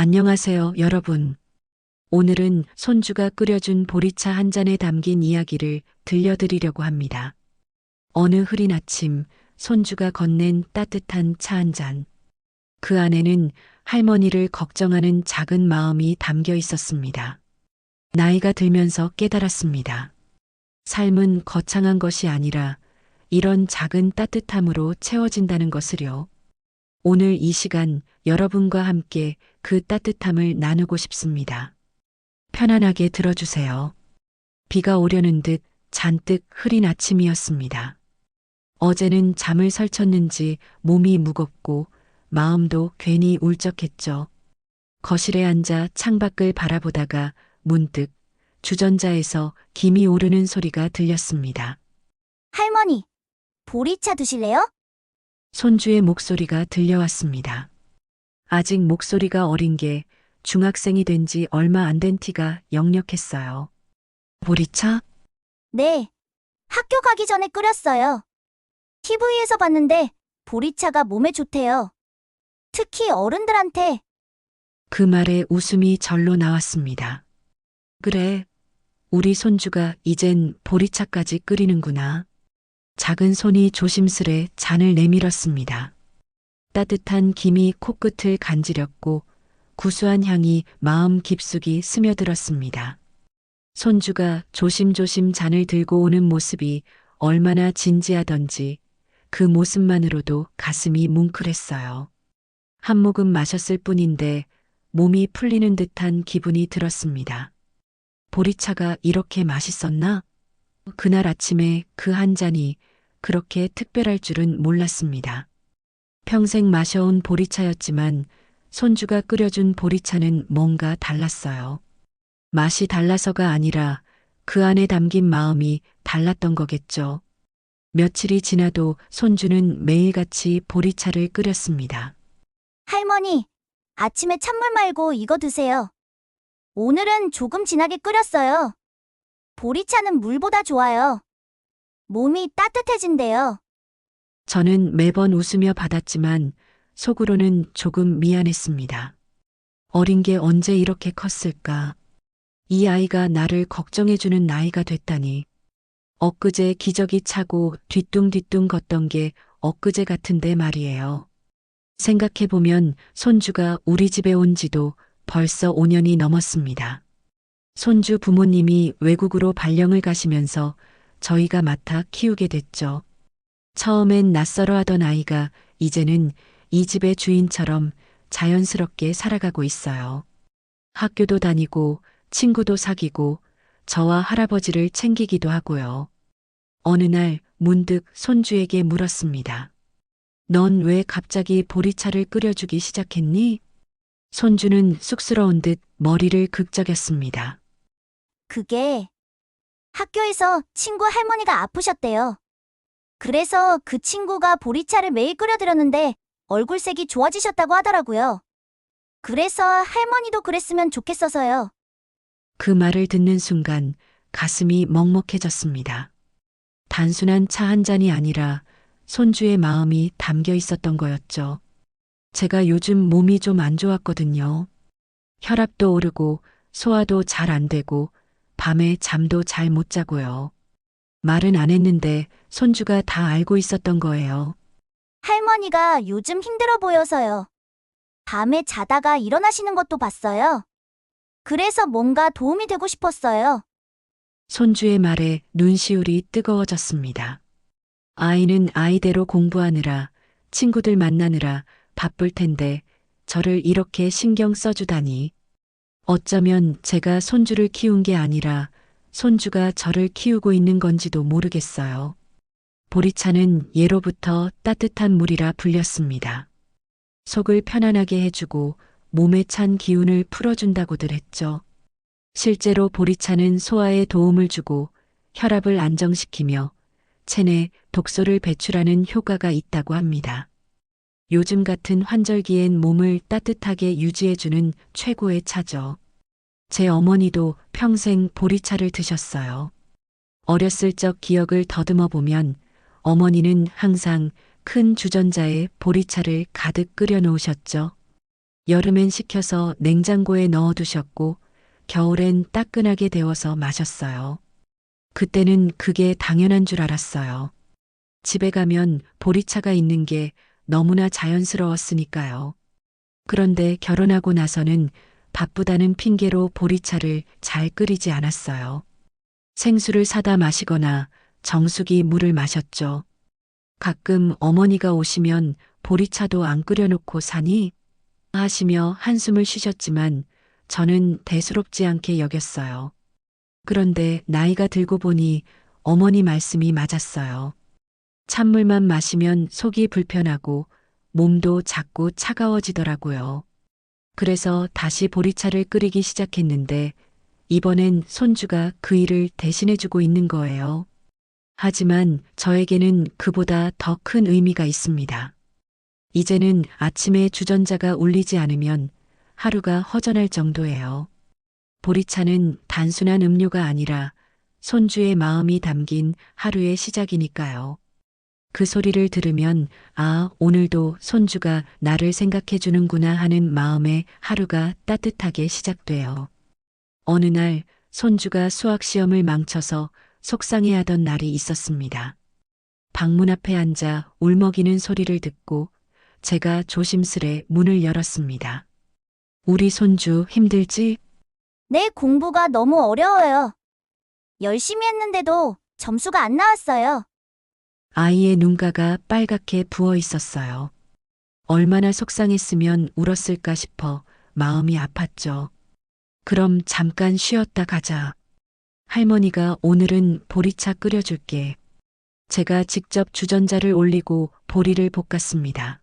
안녕하세요, 여러분. 오늘은 손주가 끓여준 보리차 한 잔에 담긴 이야기를 들려드리려고 합니다. 어느 흐린 아침, 손주가 건넨 따뜻한 차 한 잔. 그 안에는 할머니를 걱정하는 작은 마음이 담겨 있었습니다. 나이가 들면서 깨달았습니다. 삶은 거창한 것이 아니라 이런 작은 따뜻함으로 채워진다는 것을요. 오늘 이 시간 여러분과 함께 그 따뜻함을 나누고 싶습니다. 편안하게 들어주세요. 비가 오려는 듯 잔뜩 흐린 아침이었습니다. 어제는 잠을 설쳤는지 몸이 무겁고 마음도 괜히 울적했죠. 거실에 앉아 창밖을 바라보다가 문득 주전자에서 김이 오르는 소리가 들렸습니다. 할머니, 보리차 드실래요? 손주의 목소리가 들려왔습니다. 아직 목소리가 어린 게 중학생이 된 지 얼마 안 된 티가 역력했어요. 보리차? 네, 학교 가기 전에 끓였어요. TV에서 봤는데 보리차가 몸에 좋대요. 특히 어른들한테. 그 말에 웃음이 절로 나왔습니다. 그래, 우리 손주가 이젠 보리차까지 끓이는구나. 작은 손이 조심스레 잔을 내밀었습니다. 따뜻한 김이 코끝을 간지렸고 구수한 향이 마음 깊숙이 스며들었습니다. 손주가 조심조심 잔을 들고 오는 모습이 얼마나 진지하던지 그 모습만으로도 가슴이 뭉클했어요. 한 모금 마셨을 뿐인데 몸이 풀리는 듯한 기분이 들었습니다. 보리차가 이렇게 맛있었나? 그날 아침에 그 한 잔이 그렇게 특별할 줄은 몰랐습니다. 평생 마셔온 보리차였지만 손주가 끓여준 보리차는 뭔가 달랐어요. 맛이 달라서가 아니라 그 안에 담긴 마음이 달랐던 거겠죠. 며칠이 지나도 손주는 매일같이 보리차를 끓였습니다. 할머니, 아침에 찬물 말고 이거 드세요. 오늘은 조금 진하게 끓였어요. 보리차는 물보다 좋아요. 몸이 따뜻해진대요. 저는 매번 웃으며 받았지만 속으로는 조금 미안했습니다. 어린 게 언제 이렇게 컸을까? 이 아이가 나를 걱정해주는 나이가 됐다니. 엊그제 기저귀 차고 뒤뚱뒤뚱 걷던 게 엊그제 같은데 말이에요. 생각해보면 손주가 우리 집에 온 지도 벌써 5년이 넘었습니다. 손주 부모님이 외국으로 발령을 가시면서 저희가 맡아 키우게 됐죠. 처음엔 낯설어 하던 아이가 이제는 이 집의 주인처럼 자연스럽게 살아가고 있어요. 학교도 다니고 친구도 사귀고 저와 할아버지를 챙기기도 하고요. 어느 날 문득 손주에게 물었습니다. 넌 왜 갑자기 보리차를 끓여주기 시작했니? 손주는 쑥스러운 듯 머리를 극적였습니다. 그게 학교에서 친구 할머니가 아프셨대요. 그래서 그 친구가 보리차를 매일 끓여드렸는데 얼굴색이 좋아지셨다고 하더라고요. 그래서 할머니도 그랬으면 좋겠어서요. 그 말을 듣는 순간 가슴이 먹먹해졌습니다. 단순한 차 한 잔이 아니라 손주의 마음이 담겨 있었던 거였죠. 제가 요즘 몸이 좀 안 좋았거든요. 혈압도 오르고 소화도 잘 안 되고 밤에 잠도 잘 못 자고요. 말은 안 했는데 손주가 다 알고 있었던 거예요. 할머니가 요즘 힘들어 보여서요. 밤에 자다가 일어나시는 것도 봤어요. 그래서 뭔가 도움이 되고 싶었어요. 손주의 말에 눈시울이 뜨거워졌습니다. 아이는 아이대로 공부하느라 친구들 만나느라 바쁠 텐데 저를 이렇게 신경 써주다니. 어쩌면 제가 손주를 키운 게 아니라 손주가 저를 키우고 있는 건지도 모르겠어요. 보리차는 예로부터 따뜻한 물이라 불렸습니다. 속을 편안하게 해주고 몸에 찬 기운을 풀어준다고들 했죠. 실제로 보리차는 소화에 도움을 주고 혈압을 안정시키며 체내 독소를 배출하는 효과가 있다고 합니다. 요즘 같은 환절기엔 몸을 따뜻하게 유지해주는 최고의 차죠. 제 어머니도 평생 보리차를 드셨어요. 어렸을 적 기억을 더듬어 보면 어머니는 항상 큰 주전자에 보리차를 가득 끓여 놓으셨죠. 여름엔 식혀서 냉장고에 넣어두셨고 겨울엔 따끈하게 데워서 마셨어요. 그때는 그게 당연한 줄 알았어요. 집에 가면 보리차가 있는 게 너무나 자연스러웠으니까요. 그런데 결혼하고 나서는 바쁘다는 핑계로 보리차를 잘 끓이지 않았어요. 생수를 사다 마시거나 정수기 물을 마셨죠. 가끔 어머니가 오시면 보리차도 안 끓여놓고 사니? 하시며 한숨을 쉬셨지만 저는 대수롭지 않게 여겼어요. 그런데 나이가 들고 보니 어머니 말씀이 맞았어요. 찬물만 마시면 속이 불편하고 몸도 자꾸 차가워지더라고요. 그래서 다시 보리차를 끓이기 시작했는데 이번엔 손주가 그 일을 대신해주고 있는 거예요. 하지만 저에게는 그보다 더 큰 의미가 있습니다. 이제는 아침에 주전자가 울리지 않으면 하루가 허전할 정도예요. 보리차는 단순한 음료가 아니라 손주의 마음이 담긴 하루의 시작이니까요. 그 소리를 들으면 아, 오늘도 손주가 나를 생각해 주는구나 하는 마음에 하루가 따뜻하게 시작돼요. 어느 날 손주가 수학 시험을 망쳐서 속상해하던 날이 있었습니다. 방문 앞에 앉아 울먹이는 소리를 듣고 제가 조심스레 문을 열었습니다. 우리 손주 힘들지? 내 공부가 너무 어려워요. 열심히 했는데도 점수가 안 나왔어요. 아이의 눈가가 빨갛게 부어 있었어요. 얼마나 속상했으면 울었을까 싶어 마음이 아팠죠. 그럼 잠깐 쉬었다 가자. 할머니가 오늘은 보리차 끓여줄게. 제가 직접 주전자를 올리고 보리를 볶았습니다.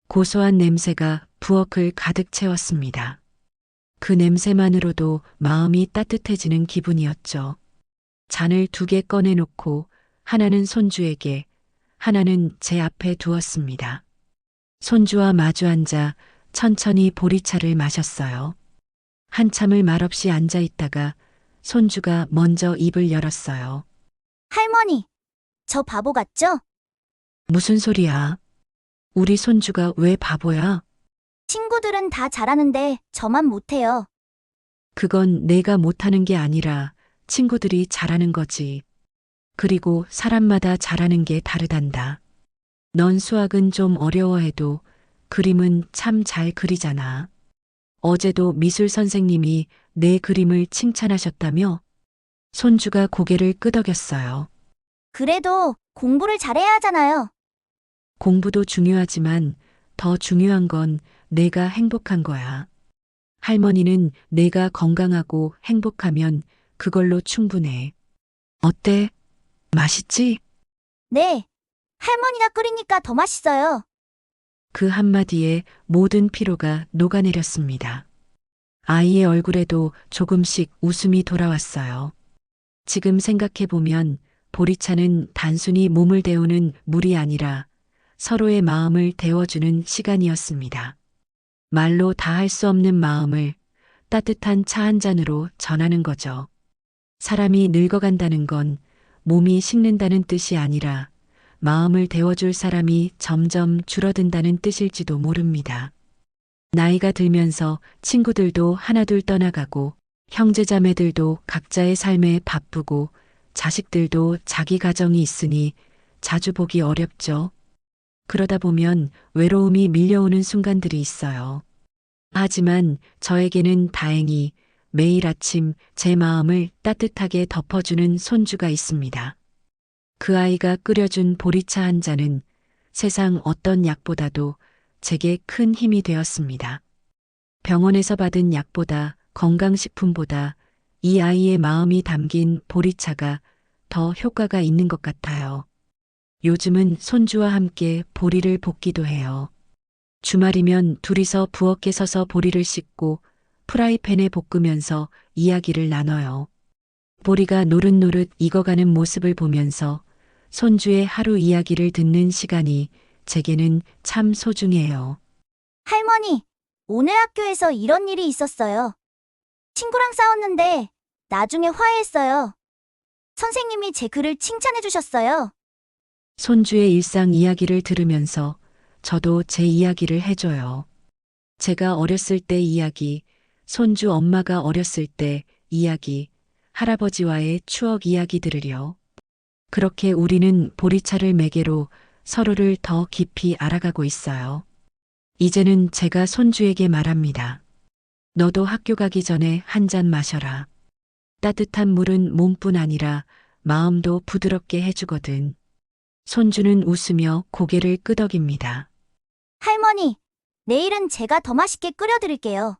고소한 냄새가 부엌을 가득 채웠습니다. 그 냄새만으로도 마음이 따뜻해지는 기분이었죠. 잔을 2개 꺼내놓고 하나는 손주에게, 하나는 제 앞에 두었습니다. 손주와 마주 앉아 천천히 보리차를 마셨어요. 한참을 말없이 앉아 있다가 손주가 먼저 입을 열었어요. 할머니, 저 바보 같죠? 무슨 소리야? 우리 손주가 왜 바보야? 친구들은 다 잘하는데 저만 못해요. 그건 내가 못하는 게 아니라 친구들이 잘하는 거지. 그리고 사람마다 잘하는 게 다르단다. 넌 수학은 좀 어려워해도 그림은 참 잘 그리잖아. 어제도 미술 선생님이 내 그림을 칭찬하셨다며? 손주가 고개를 끄덕였어요. 그래도 공부를 잘해야 하잖아요. 공부도 중요하지만 더 중요한 건 내가 행복한 거야. 할머니는 내가 건강하고 행복하면 그걸로 충분해. 어때? 맛있지? 네, 할머니가 끓이니까 더 맛있어요. 그 한마디에 모든 피로가 녹아내렸습니다. 아이의 얼굴에도 조금씩 웃음이 돌아왔어요. 지금 생각해보면 보리차는 단순히 몸을 데우는 물이 아니라 서로의 마음을 데워주는 시간이었습니다. 말로 다 할 수 없는 마음을 따뜻한 차 한 잔으로 전하는 거죠. 사람이 늙어간다는 건 몸이 식는다는 뜻이 아니라 마음을 데워줄 사람이 점점 줄어든다는 뜻일지도 모릅니다. 나이가 들면서 친구들도 하나둘 떠나가고 형제자매들도 각자의 삶에 바쁘고 자식들도 자기 가정이 있으니 자주 보기 어렵죠. 그러다 보면 외로움이 밀려오는 순간들이 있어요. 하지만 저에게는 다행히 매일 아침 제 마음을 따뜻하게 덮어주는 손주가 있습니다. 그 아이가 끓여준 보리차 한 잔은 세상 어떤 약보다도 제게 큰 힘이 되었습니다. 병원에서 받은 약보다 건강식품보다 이 아이의 마음이 담긴 보리차가 더 효과가 있는 것 같아요. 요즘은 손주와 함께 보리를 볶기도 해요. 주말이면 둘이서 부엌에 서서 보리를 씻고 프라이팬에 볶으면서 이야기를 나눠요. 보리가 노릇노릇 익어가는 모습을 보면서 손주의 하루 이야기를 듣는 시간이 제게는 참 소중해요. 할머니, 오늘 학교에서 이런 일이 있었어요. 친구랑 싸웠는데 나중에 화해했어요. 선생님이 제 글을 칭찬해 주셨어요. 손주의 일상 이야기를 들으면서 저도 제 이야기를 해줘요. 제가 어렸을 때 이야기, 손주 엄마가 어렸을 때 이야기, 할아버지와의 추억 이야기들을요. 그렇게 우리는 보리차를 매개로 서로를 더 깊이 알아가고 있어요. 이제는 제가 손주에게 말합니다. 너도 학교 가기 전에 한 잔 마셔라. 따뜻한 물은 몸뿐 아니라 마음도 부드럽게 해주거든. 손주는 웃으며 고개를 끄덕입니다. 할머니, 내일은 제가 더 맛있게 끓여드릴게요.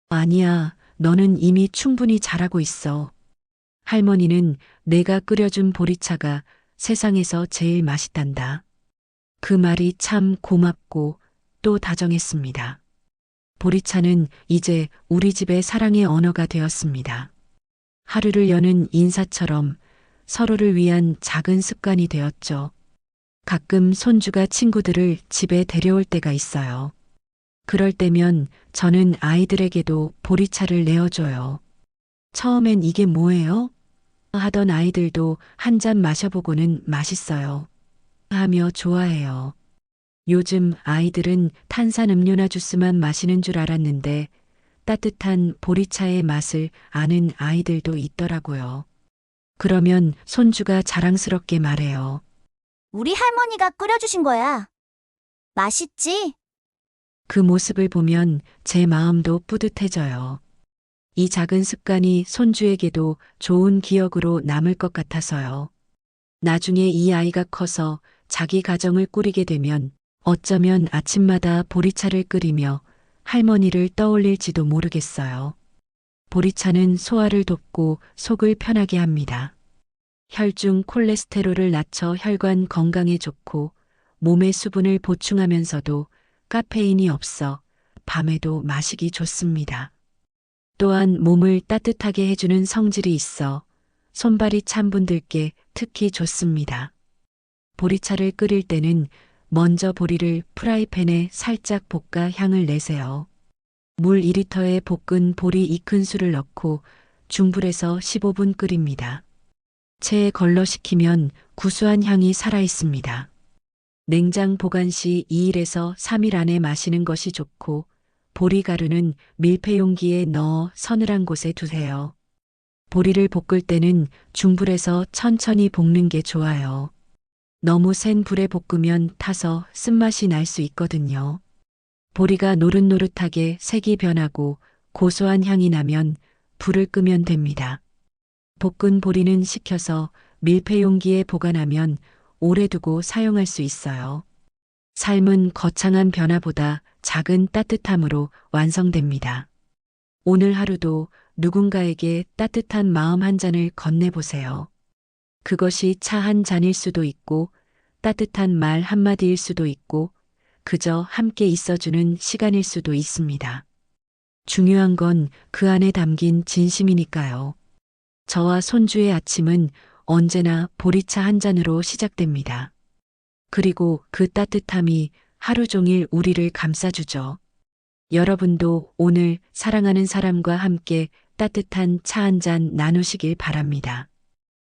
아니야, 너는 이미 충분히 잘하고 있어. 할머니는 내가 끓여준 보리차가 세상에서 제일 맛있단다. 그 말이 참 고맙고 또 다정했습니다. 보리차는 이제 우리 집의 사랑의 언어가 되었습니다. 하루를 여는 인사처럼 서로를 위한 작은 습관이 되었죠. 가끔 손주가 친구들을 집에 데려올 때가 있어요. 그럴 때면 저는 아이들에게도 보리차를 내어줘요. 처음엔 이게 뭐예요? 하던 아이들도 한 잔 마셔보고는 맛있어요. 하며 좋아해요. 요즘 아이들은 탄산음료나 주스만 마시는 줄 알았는데 따뜻한 보리차의 맛을 아는 아이들도 있더라고요. 그러면 손주가 자랑스럽게 말해요. 우리 할머니가 끓여주신 거야. 맛있지? 그 모습을 보면 제 마음도 뿌듯해져요. 이 작은 습관이 손주에게도 좋은 기억으로 남을 것 같아서요. 나중에 이 아이가 커서 자기 가정을 꾸리게 되면 어쩌면 아침마다 보리차를 끓이며 할머니를 떠올릴지도 모르겠어요. 보리차는 소화를 돕고 속을 편하게 합니다. 혈중 콜레스테롤을 낮춰 혈관 건강에 좋고 몸의 수분을 보충하면서도 카페인이 없어 밤에도 마시기 좋습니다. 또한 몸을 따뜻하게 해주는 성질이 있어 손발이 찬 분들께 특히 좋습니다. 보리차를 끓일 때는 먼저 보리를 프라이팬에 살짝 볶아 향을 내세요. 물 2리터에 볶은 보리 2큰술을 넣고 중불에서 15분 끓입니다. 체에 걸러식히면 구수한 향이 살아있습니다. 냉장 보관 시 2일에서 3일 안에 마시는 것이 좋고 보리가루는 밀폐용기에 넣어 서늘한 곳에 두세요. 보리를 볶을 때는 중불에서 천천히 볶는 게 좋아요. 너무 센 불에 볶으면 타서 쓴맛이 날 수 있거든요. 보리가 노릇노릇하게 색이 변하고 고소한 향이 나면 불을 끄면 됩니다. 볶은 보리는 식혀서 밀폐용기에 보관하면 오래 두고 사용할 수 있어요. 삶은 거창한 변화보다 작은 따뜻함으로 완성됩니다. 오늘 하루도 누군가에게 따뜻한 마음 한 잔을 건네보세요. 그것이 차 한 잔일 수도 있고 따뜻한 말 한마디일 수도 있고 그저 함께 있어주는 시간일 수도 있습니다. 중요한 건 그 안에 담긴 진심이니까요. 저와 손주의 아침은 언제나 보리차 한 잔으로 시작됩니다. 그리고 그 따뜻함이 하루 종일 우리를 감싸주죠. 여러분도 오늘 사랑하는 사람과 함께 따뜻한 차 한 잔 나누시길 바랍니다.